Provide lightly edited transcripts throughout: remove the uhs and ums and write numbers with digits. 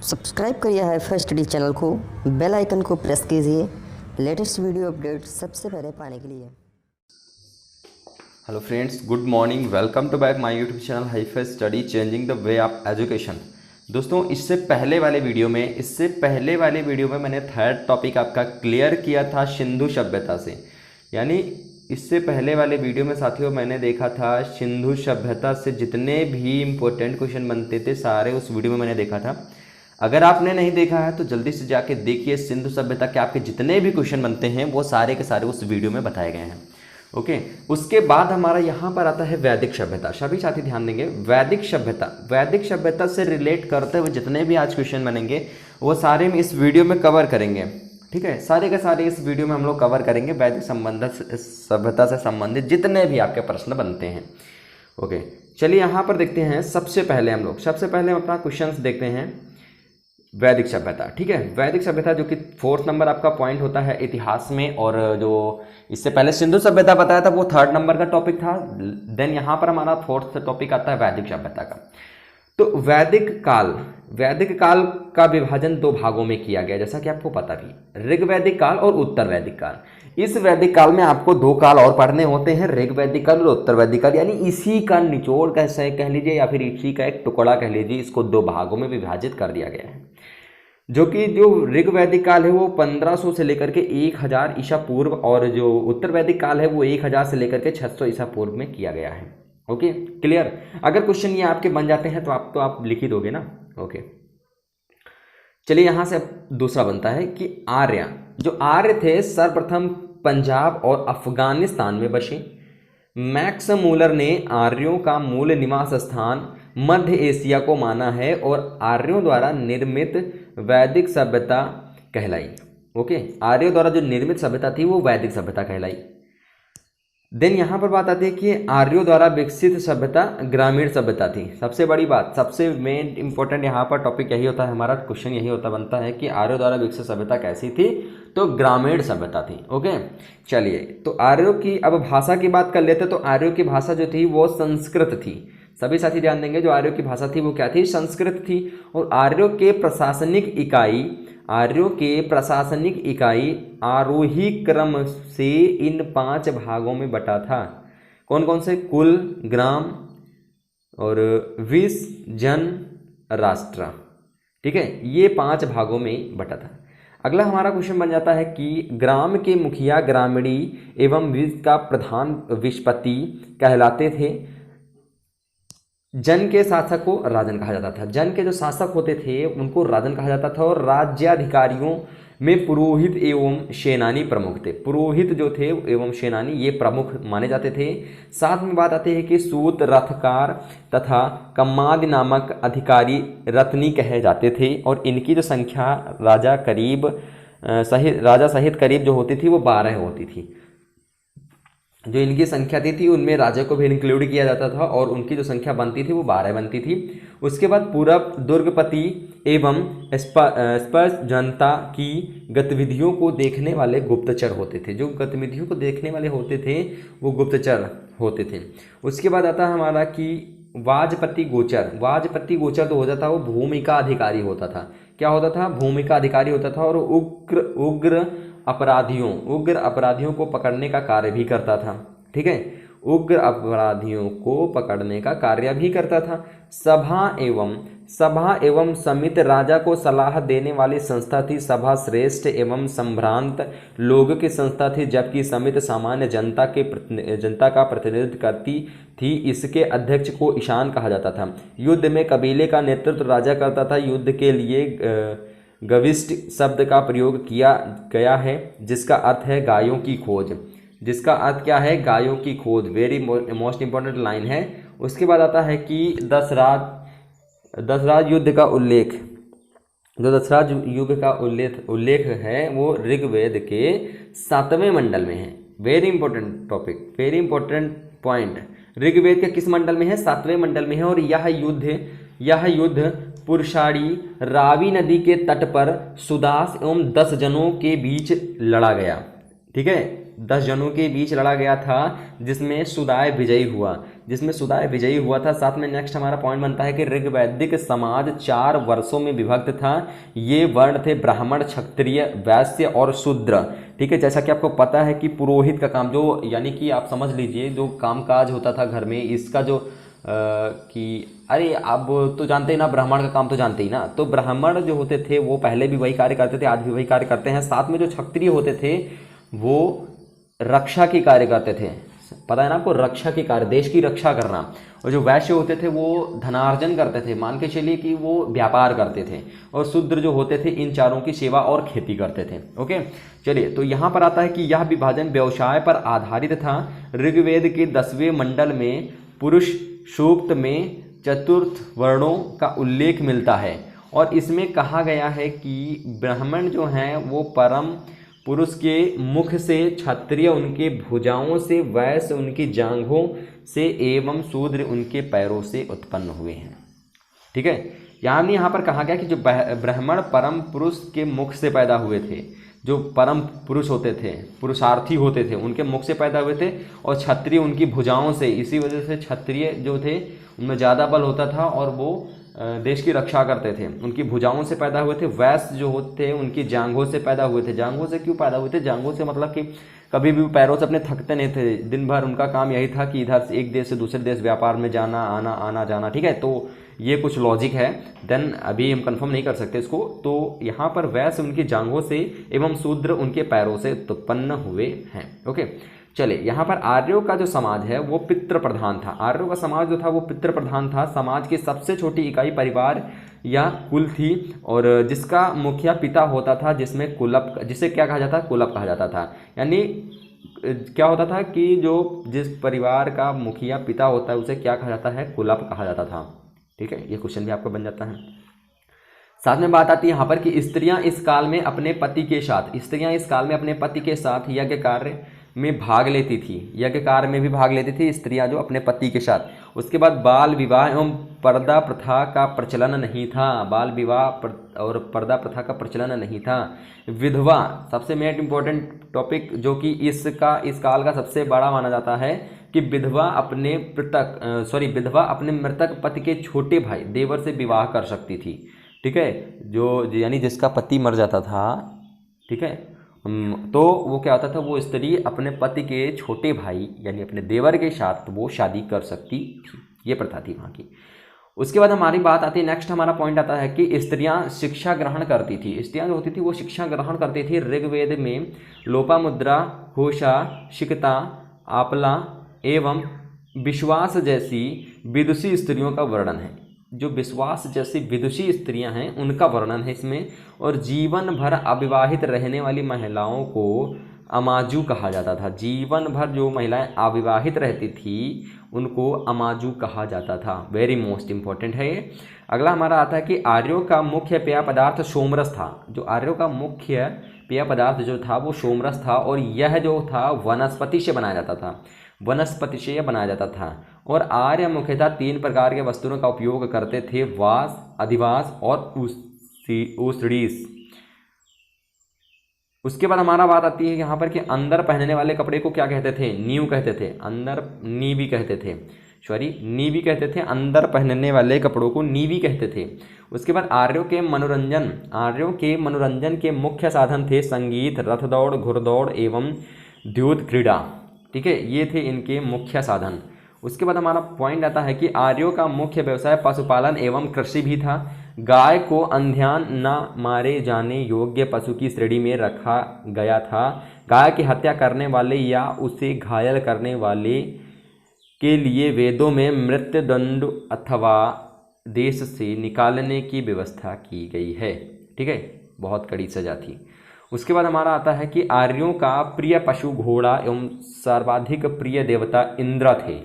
Subscribe करिए hifi study channel को, bell icon को प्रेस कीजिए लेटेस्ट वीडियो अपडेट सबसे पहले पाने के लिए। Hello friends, good morning. Welcome to back my YouTube channel hifi study changing the way of education. दोस्तों, इससे पहले वाले वीडियो में मैंने थर्ड टॉपिक आपका क्लियर किया था सिंधु सभ्यता से। यानी इससे पहले वाले वीडियो में साथियों मैंने देखा था सिंधु सभ्यता से जितने भी इम्पोर्टेंट क्वेश्चन बनते थे सारे उस वीडियो में मैंने देखा था। अगर आपने नहीं देखा है तो जल्दी से जाके देखिए। सिंधु सभ्यता के आपके जितने भी क्वेश्चन बनते हैं वो सारे के सारे उस वीडियो में बताए गए हैं। ओके, उसके बाद हमारा यहाँ पर आता है वैदिक सभ्यता। सभी साथी ध्यान देंगे, वैदिक सभ्यता से रिलेट करते हुए जितने भी आज क्वेश्चन बनेंगे वो सारे में इस वीडियो में कवर करेंगे। ठीक है, सारे के सारे इस वीडियो में हम लोग कवर करेंगे वैदिक सभ्यता से संबंधित जितने भी आपके प्रश्न बनते हैं। ओके, चलिए यहाँ पर देखते हैं। सबसे पहले हम अपना क्वेश्चन देखते हैं वैदिक सभ्यता। ठीक है, वैदिक सभ्यता जो कि 4th नंबर आपका पॉइंट होता है इतिहास में, और जो इससे पहले सिंधु सभ्यता बताया था वो 3rd नंबर का टॉपिक था। देन यहाँ पर हमारा 4th टॉपिक आता है वैदिक सभ्यता का। तो वैदिक काल का विभाजन 2 भागों में किया गया, जैसा कि आपको पता भी, ऋग वैदिक काल और उत्तर वैदिक काल। इस वैदिक काल में आपको 2 काल और पढ़ने होते हैं, ऋग वैदिक काल और उत्तर वैदिक काल। यानी इसी का निचोड़ कैसे कह लीजिए या फिर इसी का एक टुकड़ा कह लीजिए, इसको 2 भागों में विभाजित कर दिया गया है। जो ऋग वैदिक काल है वो 1500 से लेकर के 1000 ईसा पूर्व, और जो उत्तर वैदिक काल है वो 1000 से लेकर के 600 ईसा पूर्व में किया गया है। Okay, clear. अगर क्वेश्चन ये आपके बन जाते हैं तो आप लिख ही दोगे ना। ओके, चलिए यहाँ से दूसरा बनता है कि आर्य थे सर्वप्रथम पंजाब और अफगानिस्तान में बसे। मैक्स मूलर ने आर्यों का मूल निवास स्थान मध्य एशिया को माना है और आर्यों द्वारा निर्मित वैदिक सभ्यता कहलाई। ओके, आर्यों द्वारा जो निर्मित सभ्यता थी वो वैदिक सभ्यता कहलाई। देन यहाँ पर बात आती है कि आर्यों द्वारा विकसित सभ्यता ग्रामीण सभ्यता थी। सबसे बड़ी बात, सबसे मेन इंपॉर्टेंट यहाँ पर टॉपिक यही होता है, हमारा क्वेश्चन यही बनता है कि आर्यों द्वारा विकसित सभ्यता कैसी थी, तो ग्रामीण सभ्यता थी। ओके, चलिए, तो आर्यों की अब भाषा की बात कर लेते। तो आर्यों की भाषा जो थी वो संस्कृत थी। सभी साथी ध्यान देंगे, जो आर्यों की भाषा थी वो क्या थी, संस्कृत थी। और आर्यों के प्रशासनिक इकाई आरोही क्रम से इन 5 भागों में बटा था। कौन कौन से? कुल, ग्राम और विष, जन, राष्ट्र। ठीक है, ये 5 भागों में बटा था। अगला हमारा क्वेश्चन बन जाता है कि ग्राम के मुखिया ग्रामीणी एवं विष का प्रधान विषपति कहलाते थे। जन के शासक को राजन कहा जाता था। जन के जो शासक होते थे उनको राजन कहा जाता था। और राज्याधिकारियों में पुरोहित एवं सेनानी प्रमुख थे। पुरोहित जो थे एवं सेनानी ये प्रमुख माने जाते थे। साथ में बात आती है कि सूत, रथकार तथा कम्माद नामक अधिकारी रत्नी कहे जाते थे। और इनकी जो संख्या राजा सहित करीब जो होती थी वो 12 होती थी। जो इनकी संख्या थी उनमें राजा को भी इंक्लूड किया जाता था, और उनकी जो संख्या बनती थी वो 12 बनती थी। उसके बाद पूरब दुर्गपति एवं स्पर्श जनता की गतिविधियों को देखने वाले गुप्तचर होते थे। जो गतिविधियों को देखने वाले होते थे वो गुप्तचर होते थे। उसके बाद आता है हमारा कि वाजपति गोचर तो होता था वो भूमिका अधिकारी होता था। क्या होता था? भूमिका अधिकारी होता था। और उग्र अपराधियों को पकड़ने का कार्य भी करता था। ठीक है, उग्र अपराधियों को पकड़ने का कार्य भी करता था। सभा एवं समिति राजा को सलाह देने वाली संस्था थी। सभा श्रेष्ठ एवं संभ्रांत लोगों की संस्था थी, जबकि समिति सामान्य जनता का प्रतिनिधित्व करती थी। इसके अध्यक्ष को ईशान कहा जाता था। युद्ध में कबीले का नेतृत्व राजा करता था। युद्ध के लिए गविष्ट शब्द का प्रयोग किया गया है, जिसका अर्थ है गायों की खोज। जिसका अर्थ क्या है? गायों की खोज। वेरी मोस्ट इंपॉर्टेंट लाइन है। उसके बाद आता है कि दशराज युद्ध का उल्लेख। जो दशराज युद्ध का उल्लेख है वो ऋग्वेद के 7वें मंडल में है। Very important topic, very important point. Rigveda के किस मंडल में है? 7वें मंडल में है। और यह युद्ध पुरुषाड़ी रावी नदी के तट पर सुदास एवं 10 जनों के बीच लड़ा गया। ठीक है, 10 जनों के बीच लड़ा गया था, जिसमें सुदाय विजयी हुआ था। साथ में नेक्स्ट हमारा पॉइंट बनता है कि ऋग्वैदिक समाज 4 वर्षों में विभक्त था। ये वर्ण थे ब्राह्मण, क्षत्रिय, वैश्य और शूद्र। ठीक है, जैसा कि आपको पता है कि पुरोहित का काम, जो यानी कि आप समझ लीजिए जो कामकाज होता था घर में, इसका जो कि अरे आप तो जानते ही ना, ब्राह्मण का काम तो जानते ही ना। तो ब्राह्मण जो होते थे वो पहले भी वही कार्य करते थे, आज भी वही कार्य करते हैं। साथ में जो क्षत्रिय होते थे वो रक्षा की कार्य करते थे, पता है ना आपको, रक्षा की कार्य, देश की रक्षा करना। और जो वैश्य होते थे वो धनार्जन करते थे, मान के चलिए कि वो व्यापार करते थे। और शूद्र जो होते थे इन चारों की सेवा और खेती करते थे। ओके, चलिए, तो यहाँ पर आता है कि यह विभाजन व्यवसाय पर आधारित था। ऋग्वेद के 10वें मंडल में पुरुष सूक्त में चतुर्थ वर्णों का उल्लेख मिलता है, और इसमें कहा गया है कि ब्राह्मण जो हैं वो परम पुरुष के मुख से, क्षत्रिय उनके भुजाओं से, वैश्य उनकी जांघों से एवं शूद्र उनके पैरों से उत्पन्न हुए हैं। ठीक है, यहाँ पर कहा गया कि जो ब्राह्मण परम पुरुष के मुख से पैदा हुए थे, जो परम पुरुष होते थे, पुरुषार्थी होते थे, उनके मुख से पैदा हुए थे, और क्षत्रिय उनकी भुजाओं से। इसी वजह से क्षत्रिय जो थे उनमें ज़्यादा बल होता था और वो देश की रक्षा करते थे, उनकी भुजाओं से पैदा हुए थे। वैश्य जो होते उनकी जांघों से पैदा हुए थे। जांघों से क्यों पैदा हुए थे? जांघों से मतलब कि कभी भी पैरों से अपने थकते नहीं थे, दिन भर उनका काम यही था कि इधर से एक देश से दूसरे देश व्यापार में जाना आना, आना जाना। ठीक है, तो ये कुछ लॉजिक है, देन अभी हम कंफर्म नहीं कर सकते इसको। तो यहाँ पर वैश्य उनकी जांघों से एवं शूद्र उनके पैरों से उत्पन्न हुए हैं। ओके, चलिए, यहाँ पर आर्यों का जो समाज है वो पितृ प्रधान था। आर्यों का समाज जो था वो पितृ प्रधान था। समाज की सबसे छोटी इकाई परिवार या कुल थी, और जिसका मुखिया पिता होता था, जिसमें कुलप, जिसे क्या कहा जाता, कुलप कहा जाता था। यानी क्या होता था कि जो जिस परिवार का मुखिया पिता होता है उसे क्या कहा जाता है, कुलप कहा जाता था। ठीक है, ये क्वेश्चन भी आपको बन जाता है। साथ में बात आती है यहाँ पर कि स्त्रियां इस काल में अपने पति के साथ यज्ञ कार्य में भाग लेती थी। यज्ञ कार्य में भी भाग लेती थी स्त्रियां जो अपने पति के साथ। उसके बाद बाल विवाह एवं पर्दा प्रथा का प्रचलन नहीं था। बाल विवाह और पर्दा प्रथा का प्रचलन नहीं था। विधवा, सबसे मेन इंपॉर्टेंट टॉपिक जो कि इस काल का सबसे बड़ा माना जाता है कि विधवा अपने मृतक पति के छोटे भाई देवर से विवाह कर सकती थी। ठीक है, जो यानी जिसका पति मर जाता था, ठीक है, तो वो क्या होता था, वो स्त्री अपने पति के छोटे भाई यानी अपने देवर के साथ वो शादी कर सकती थी। ये प्रथा थी वहाँ की। उसके बाद हमारी बात आती है, नेक्स्ट हमारा पॉइंट आता है कि स्त्रियां शिक्षा ग्रहण करती थी। स्त्रियां जो होती थी वो शिक्षा ग्रहण करती थी। ऋग्वेद में लोपामुद्रा, होशा, शिकता, आपला एवं विश्वास जैसी विदुषी स्त्रियों का वर्णन है। जो विश्वास जैसी विदुषी स्त्रियां हैं उनका वर्णन है इसमें। और जीवन भर अविवाहित रहने वाली महिलाओं को अमाजू कहा जाता था। जीवन भर जो महिलाएं अविवाहित रहती थी उनको अमाजू कहा जाता था। वेरी मोस्ट इंपॉर्टेंट है ये। अगला हमारा आता है कि आर्यों का मुख्य पेय पदार्थ सोमरस था। जो आर्यों का मुख्य पेय पदार्थ जो था वो सोमरस था, और यह जो था वनस्पति से बनाया जाता था। और आर्य मुख्यतः 3 प्रकार के वस्तुओं का उपयोग करते थे, वास, अधिवास और ऊसड़ीस। उसके बाद हमारा बात आती है यहाँ पर कि अंदर पहनने वाले कपड़े को क्या कहते थे? नीव कहते थे। नीवी कहते थे। अंदर पहनने वाले कपड़ों को नीवी कहते थे। उसके बाद आर्यों के मनोरंजन के मुख्य साधन थे संगीत, रथ दौड़, घुड़दौड़ एवं द्यूत क्रीड़ा। ठीक है, ये थे इनके मुख्य साधन। उसके बाद हमारा पॉइंट आता है कि आर्यों का मुख्य व्यवसाय पशुपालन एवं कृषि भी था। गाय को अंध्यान न मारे जाने योग्य पशु की श्रेणी में रखा गया था। गाय की हत्या करने वाले या उसे घायल करने वाले के लिए वेदों में मृत्युदंड अथवा देश से निकालने की व्यवस्था की गई है। ठीक है, बहुत कड़ी सजा थी। उसके बाद हमारा आता है कि आर्यों का प्रिय पशु घोड़ा एवं सर्वाधिक प्रिय देवता इंद्र थे।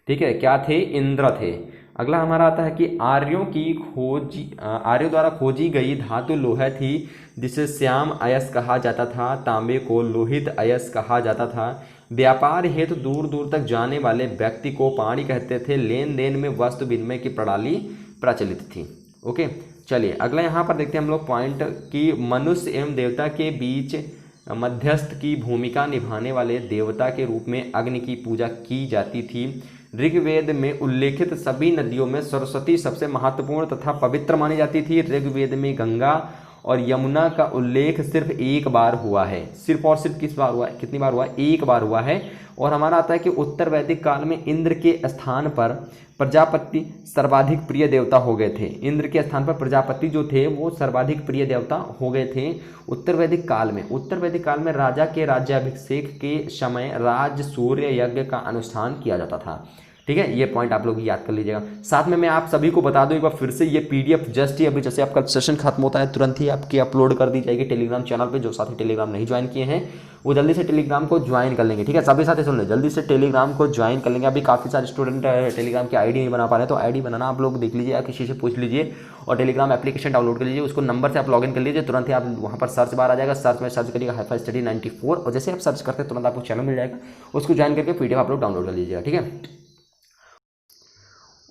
ठीक है, क्या थे? इंद्र थे। अगला हमारा आता है कि आर्यों द्वारा खोजी गई धातु लोहा थी, जिसे श्याम अयस कहा जाता था। तांबे को लोहित अयस कहा जाता था। व्यापार हेतु दूर दूर तक जाने वाले व्यक्ति को पाणी कहते थे। लेन देन में वस्तु विनिमय की प्रणाली प्रचलित थी। ओके, चलिए अगला यहाँ पर देखते हैं हम लोग पॉइंट कि मनुष्य एवं देवता के बीच मध्यस्थ की भूमिका निभाने वाले देवता के रूप में अग्नि की पूजा की जाती थी। ऋग्वेद में उल्लेखित सभी नदियों में सरस्वती सबसे महत्वपूर्ण तथा पवित्र मानी जाती थी। ऋग्वेद में गंगा और यमुना का उल्लेख सिर्फ एक बार हुआ है। सिर्फ और सिर्फ किस बार हुआ है, कितनी बार हुआ है? एक बार हुआ है। और हमारा आता है कि उत्तर वैदिक काल में इंद्र के स्थान पर प्रजापति सर्वाधिक प्रिय देवता हो गए थे। इंद्र के स्थान पर प्रजापति जो थे वो सर्वाधिक प्रिय देवता हो गए थे उत्तर वैदिक काल में। उत्तर वैदिक काल में राजा के राज्याभिषेक के समय राज सूर्य यज्ञ का अनुष्ठान किया जाता था। ठीक है, ये पॉइंट आप लोग याद कर लीजिएगा। साथ में मैं आप सभी को बता दूं एक बार फिर से, ये पीडीएफ जस्ट ही अभी जैसे आपका सेशन खत्म होता है तुरंत ही आपकी अपलोड कर दी जाएगी टेलीग्राम चैनल पे। जो साथी टेलीग्राम नहीं ज्वाइन किए हैं वो जल्दी से टेलीग्राम को ज्वाइन कर लेंगे। ठीक है, सभी साथी सुन लें, जल्दी से टेलीग्राम को ज्वाइन कर लेंगे। अभी काफ़ी सारे स्टूडेंट टेलीग्राम की आईडी नहीं बना पा रहे हैं, तो आईडी बनाना आप लोग देख लीजिए या किसी से पूछ लीजिए और टेलीग्राम एप्लीकेशन डाउनलोड कर लीजिए। उसको नंबर से आप लॉगिन कर लीजिए, तुरंत ही आप वहाँ पर सर्च बार आ जाएगा, सर्च में सर्च करिएगा हाईफाई स्टडी 94 और जैसे आप सर्च करते हैं तुरंत आपको चैनल मिल जाएगा, उसको ज्वाइन करके पीडीएफ आप लोग डाउनलोड कर लीजिएगा। ठीक है,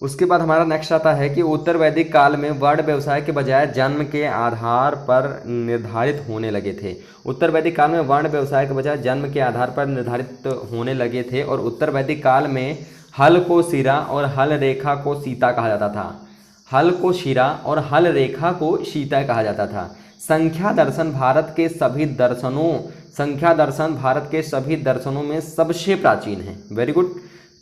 उसके बाद हमारा नेक्स्ट आता है कि उत्तर वैदिक काल में वर्ण व्यवसाय के बजाय जन्म के आधार पर निर्धारित होने लगे थे। उत्तर वैदिक काल में वर्ण व्यवसाय के बजाय जन्म के आधार पर निर्धारित होने लगे थे और उत्तर वैदिक काल में हल को शिरा और हल रेखा को सीता कहा जाता था। हल को शिरा और हल रेखा को सीता कहा जाता था। संख्या दर्शन भारत के सभी दर्शनों में सबसे प्राचीन है। वेरी गुड,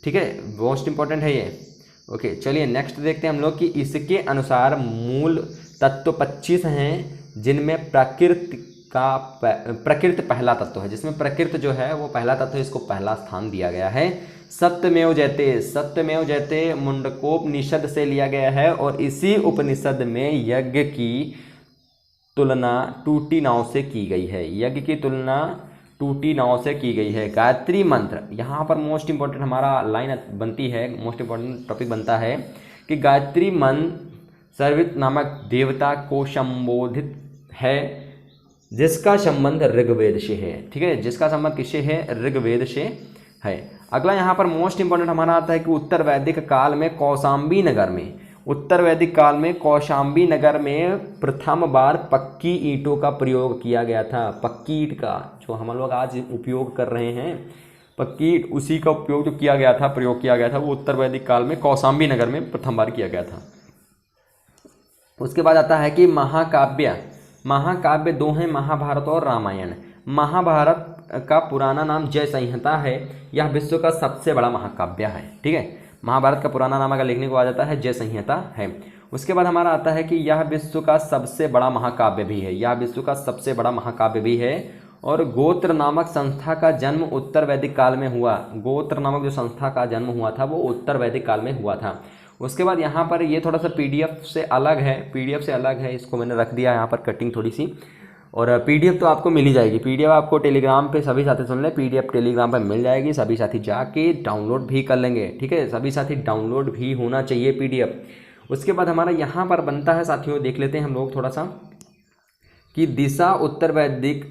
ठीक है, मोस्ट इंपॉर्टेंट है ये। ओके, चलिए नेक्स्ट देखते हैं हम लोग कि इसके अनुसार मूल तत्व 25 हैं, जिनमें प्रकृति पहला तत्व है। जिसमें प्रकृति जो है वो पहला तत्व है, इसको पहला स्थान दिया गया है। सत्यमेव जयते मुंडकोपनिषद से लिया गया है और इसी उपनिषद में यज्ञ की तुलना टूटी नाव से की गई है। यज्ञ की तुलना टूटी नाव से की गई है। गायत्री मंत्र, यहाँ पर मोस्ट इंपॉर्टेंट हमारा लाइन बनती है, मोस्ट इंपॉर्टेंट टॉपिक बनता है कि गायत्री मंत्र सर्वित नामक देवता को संबोधित है, जिसका संबंध ऋग्वेद से है। ठीक है, जिसका संबंध किससे है? ऋग्वेद से है। अगला यहाँ पर मोस्ट इंपॉर्टेंट हमारा आता है कि उत्तर वैदिक काल में कौशाम्बी नगर में प्रथम बार पक्की ईंटों का प्रयोग किया गया था। पक्की ईंट का जो हम लोग आज उपयोग कर रहे हैं, पक्की ईंट, उसी का उपयोग जो किया गया था, प्रयोग किया गया था, वो उत्तर वैदिक काल में कौशाम्बी नगर में प्रथम बार किया गया था। उसके बाद आता है कि महाकाव्य दो हैं, महाभारत और रामायण। महाभारत का पुराना नाम जय संहिता है, यह विश्व का सबसे बड़ा महाकाव्य है। ठीक है, महाभारत का पुराना नाम अगर लिखने को आ जाता है जय संहिता है। उसके बाद हमारा आता है कि यह विश्व का सबसे बड़ा महाकाव्य भी है, और गोत्र नामक संस्था का जन्म उत्तर वैदिक काल में हुआ। गोत्र नामक जो संस्था का जन्म हुआ था वो उत्तर वैदिक काल में हुआ था। उसके बाद यहाँ पर ये थोड़ा सा पीडीएफ से अलग है, इसको मैंने रख दिया यहाँ पर कटिंग थोड़ी सी, और पीडीएफ तो आपको मिल ही जाएगी। पीडीएफ आपको टेलीग्राम पे, सभी साथी सुन लें, पीडीएफ टेलीग्राम पे मिल जाएगी, सभी साथी जाके डाउनलोड भी कर लेंगे। ठीक है, सभी साथी डाउनलोड भी होना चाहिए पीडीएफ। उसके बाद हमारा यहाँ पर बनता है साथियों, देख लेते हैं हम लोग थोड़ा सा कि दिशा उत्तर वैदिक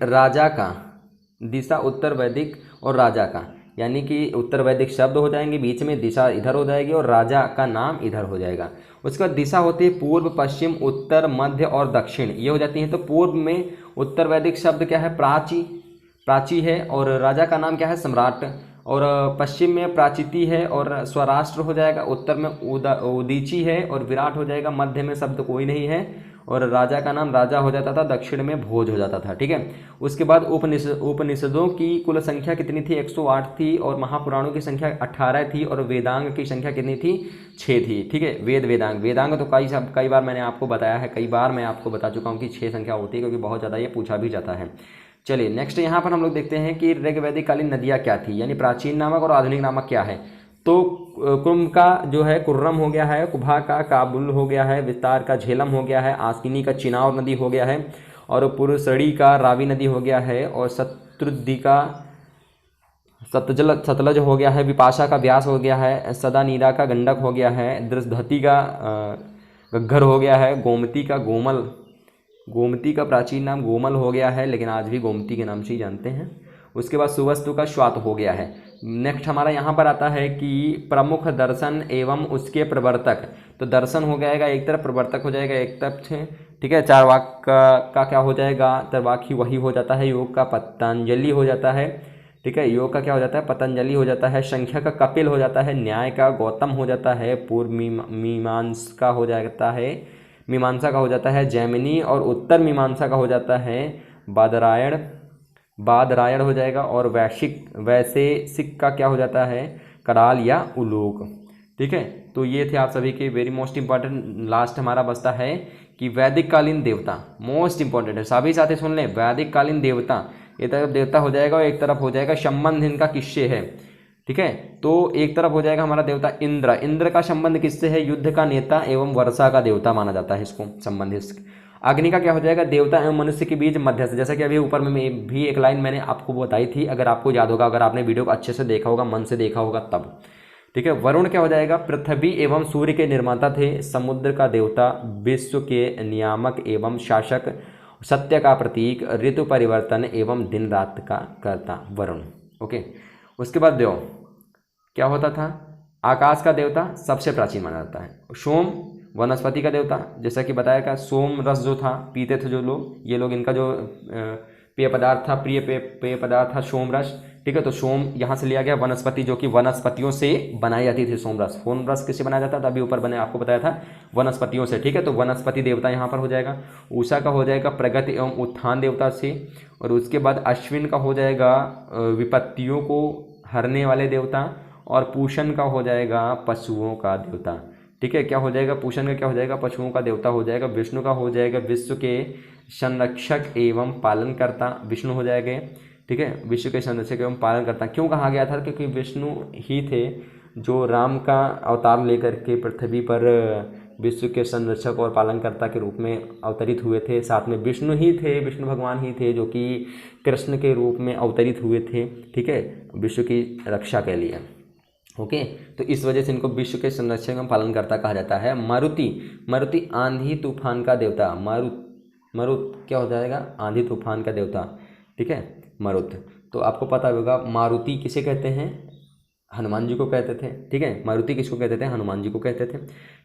और राजा का, यानी कि उत्तर वैदिक शब्द हो जाएंगे, बीच में दिशा इधर हो जाएगी और राजा का नाम इधर हो जाएगा। उसके बाद दिशा होती है पूर्व, पश्चिम, उत्तर, मध्य और दक्षिण, ये हो जाती हैं। तो पूर्व में उत्तर वैदिक शब्द क्या है? प्राची है, और राजा का नाम क्या है? सम्राट। और पश्चिम में प्राचीति है और स्वराष्ट्र हो जाएगा। उत्तर में उदीची है और विराट हो जाएगा। मध्य में शब्द कोई नहीं है और राजा का नाम राजा हो जाता था। दक्षिण में भोज हो जाता था। ठीक है, उसके बाद उपनिषदों की कुल संख्या कितनी थी? 108 थी, और महापुराणों की संख्या 18 थी, और वेदांग की संख्या कितनी थी? 6 थी। ठीक है, वेदांग तो कई बार मैंने आपको बताया है, कई बार मैं आपको बता चुका हूँ कि 6 संख्या होती है, क्योंकि बहुत ज़्यादा ये पूछा भी जाता है। चलिए नेक्स्ट यहाँ पर हम लोग देखते हैं कि ऋग्वैदिक कालीन नदियाँ क्या थी, यानी प्राचीन नामक और आधुनिक नामक क्या है। तो कुंभ का जो है कुर्रम हो गया है, कुभा का काबुल हो गया है, विस्तार का झेलम हो गया है, आस्किनी का चिनाव नदी हो गया है, और पुरुषड़ी का रावी नदी हो गया है, और शत्रुद्धि का सतलज हो गया है, विपाशा का व्यास हो गया है, सदानीरा का गंडक हो गया है, दृष्धति का घग्घर हो गया है, गोमती का प्राचीन नाम गोमल हो गया है, लेकिन आज भी गोमती के नाम से ही जानते हैं। उसके बाद सुवस्तु का श्वात हो गया है। नेक्स्ट हमारा यहाँ पर आता है कि प्रमुख दर्शन एवं उसके प्रवर्तक। तो दर्शन हो जाएगा एक तरफ, प्रवर्तक हो जाएगा एक तरफ। ठीक है। चारवाक का क्या हो जाएगा, चारवाक ही वही हो जाता है, योग का पतंजलि हो जाता है, ठीक है। योग का क्या हो जाता है, पतंजलि हो जाता है। संख्या का कपिल हो जाता है, न्याय का गौतम हो जाता है, पूर्व मीमांसा हो जाता है, मीमांसा का हो जाता है जैमिनी, और उत्तर मीमांसा का हो जाता है बादरायण, बादरायण हो जाएगा। और वैशेषिक का क्या हो जाता है, कराल या उलोक, ठीक है। तो ये थे आप सभी के वेरी मोस्ट इंपॉर्टेंट। लास्ट हमारा बचता है कि वैदिक कालीन देवता, मोस्ट इंपॉर्टेंट है, सभी साथी सुन लें। वैदिक कालीन देवता, एक तरफ देवता हो जाएगा और एक तरफ हो जाएगा संबंध इनका किससे है, ठीक है। तो एक तरफ हो जाएगा हमारा देवता इंद्र, इंद्र का संबंध किससे है, युद्ध का नेता एवं वर्षा का देवता माना जाता है इसको संबंधित। अग्नि का क्या हो जाएगा, देवता एवं मनुष्य के बीच मध्यस्थ, जैसा कि अभी ऊपर में भी एक लाइन मैंने आपको बताई थी, अगर आपको याद होगा, अगर आपने वीडियो को अच्छे से देखा होगा, मन से देखा होगा तब, ठीक है। वरुण क्या हो जाएगा, पृथ्वी एवं सूर्य के निर्माता थे, समुद्र का देवता, विश्व के नियामक एवं शासक, सत्य का प्रतीक, ऋतु परिवर्तन एवं दिन रात का कर्ता, वरुण, ओके। उसके बाद देव क्या होता था, आकाश का देवता, सबसे प्राचीन माना जाता है। सोम वनस्पति का देवता, जैसा कि बताया था, सोम रस जो था पीते थे जो लोग, ये लोग, इनका जो पेय पदार्थ था, प्रिय पेय पदार्थ था सोम रस, ठीक है। तो सोम यहाँ से लिया गया, वनस्पति जो कि वनस्पतियों से बनाई जाती थी सोम रस। सोम रस किससे बनाया जाता था, अभी ऊपर बने आपको बताया था, वनस्पतियों से, ठीक है। तो वनस्पति देवता यहाँ पर हो जाएगा। उषा का हो जाएगा प्रगति एवं उत्थान देवता से, और उसके बाद अश्विन का हो जाएगा विपत्तियों को हरने वाले देवता, और पूषण का हो जाएगा पशुओं का देवता, ठीक है। क्या हो जाएगा, पूषण का क्या हो जाएगा, पशुओं का देवता हो जाएगा। विष्णु का हो जाएगा विश्व के संरक्षक एवं पालनकर्ता, विष्णु हो जाएंगे, ठीक है। विश्व के संरक्षक एवं पालनकर्ता क्यों कहा गया था, क्योंकि विष्णु ही थे जो राम का अवतार लेकर के पृथ्वी पर विश्व के संरक्षक और पालनकर्ता के रूप में अवतरित हुए थे। साथ में विष्णु ही थे, विष्णु भगवान ही थे जो कि कृष्ण के रूप में अवतरित हुए थे, ठीक है, विश्व की रक्षा के लिए, ओके। तो इस वजह से इनको विश्व के संरक्षक एवं पालनकर्ता कहा जाता है। मारुति, मारुति आंधी तूफान का देवता, मारुत क्या हो जाएगा, आंधी तूफान का देवता, ठीक है, मारुत। तो आपको पता होगा मारुति किसे कहते हैं, हनुमान जी को कहते थे, ठीक है। मारुति किसको कहते थे, हनुमान जी को कहते थे,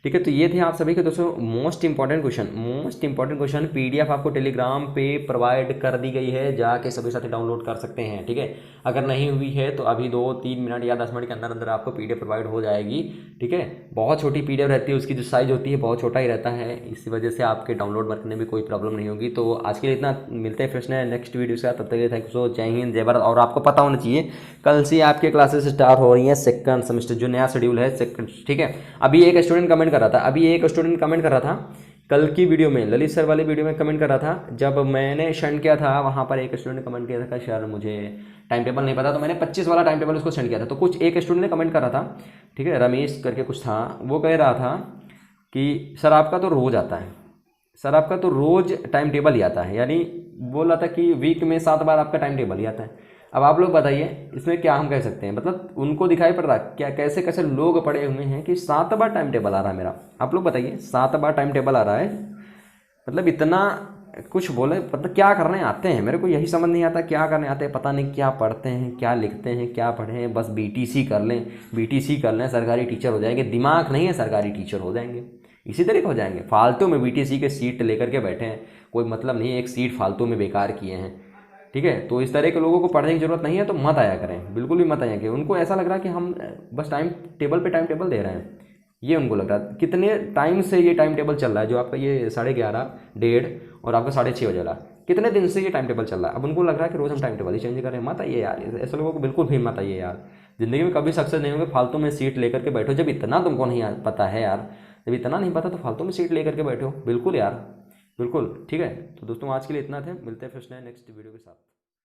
ठीक है। तो ये थे आप सभी के दोस्तों मोस्ट इंपॉर्टेंट क्वेश्चन। पीडीएफ आपको टेलीग्राम पे प्रोवाइड कर दी गई है, जाके सभी साथी डाउनलोड कर सकते हैं, ठीक है। अगर नहीं हुई है तो अभी 2-3 मिनट या 10 मिनट के अंदर अंदर आपको पीडीएफ प्रोवाइड हो जाएगी, ठीक है। बहुत छोटी पीडीएफ रहती है, उसकी जो साइज होती है बहुत छोटा ही रहता है, इसी वजह से आपके डाउनलोड करने में कोई प्रॉब्लम नहीं होगी। तो आज के लिए इतना, मिलते हैं फिर नेक्स्ट वीडियो के साथ, तब तक थैंक यू। जय हिंद, जय भारत। और आपको पता होना चाहिए कल से आपके क्लासेस स्टार्ट हो रही है, सेकंड सेमेस्टर जो नया शेड्यूल है सेकंड, ठीक है। अभी एक स्टूडेंट कमेंट कर रहा था, कल की वीडियो में, ललित सर वाली वीडियो में कमेंट कर रहा था, जब मैंने सेंड किया था वहाँ पर एक स्टूडेंट ने कमेंट किया था कि सर मुझे टाइम टेबल नहीं पता, तो मैंने 25 वाला टाइम टेबल उसको सेंड किया था। तो कुछ एक स्टूडेंट ने कमेंट कर रहा था, ठीक है, रमेश करके कुछ था, वो कह रहा था कि सर आपका तो रोज़ आता है, सर आपका तो रोज़ टाइम टेबल ही आता है, यानी बोल रहा था कि वीक में 7 बार आपका टाइम टेबल ही आता है। अब आप लोग बताइए इसमें क्या हम कह सकते हैं, मतलब उनको दिखाई पड़ रहा क्या, कैसे कैसे लोग पड़े हुए हैं कि 7 बार टाइम टेबल आ रहा है मेरा। आप लोग बताइए 7 बार टाइम टेबल आ रहा है, मतलब इतना कुछ बोले, मतलब क्या करने आते हैं, मेरे को यही समझ नहीं आता क्या करने आते हैं, पता नहीं क्या पढ़ते हैं, क्या लिखते हैं, क्या पढ़ें, बस बीटीसी कर लें सरकारी टीचर हो जाएंगे। दिमाग नहीं है, सरकारी टीचर हो जाएंगे, इसी तरीके हो जाएंगे। फालतू में बीटीसी के सीट लेकर के बैठे हैं, कोई मतलब नहीं है, एक सीट फालतू में बेकार किए हैं, ठीक है। तो इस तरह के लोगों को पढ़ने की जरूरत नहीं है, तो मत आया करें, बिल्कुल भी मत आया करें। उनको ऐसा लग रहा है कि हम बस टाइम टेबल पे टाइम टेबल दे रहे हैं, ये उनको लग रहा है। कितने टाइम से ये टाइम टेबल चल रहा है, जो आपका ये 11:30, 1:30 और आपका 6:30 बजे वाला, कितने दिन से ये टाइम टेबल चल रहा है। अब उनको लग रहा है कि रोज़ हम टाइम टेबल ही चेंज करें, मत आइए यार, ऐसे लोगों को बिल्कुल भी मत आइए यार। ज़िंदगी में कभी सक्सेस नहीं होंगे फालतू में सीट लेकर के बैठो, जब इतना तुमको नहीं पता है यार, जब इतना नहीं पता तो फालतू में सीट लेकर के बैठो, बिल्कुल यार, बिल्कुल, ठीक है। तो दोस्तों आज के लिए इतना थे, मिलते हैं फिर नेक्स्ट वीडियो के साथ।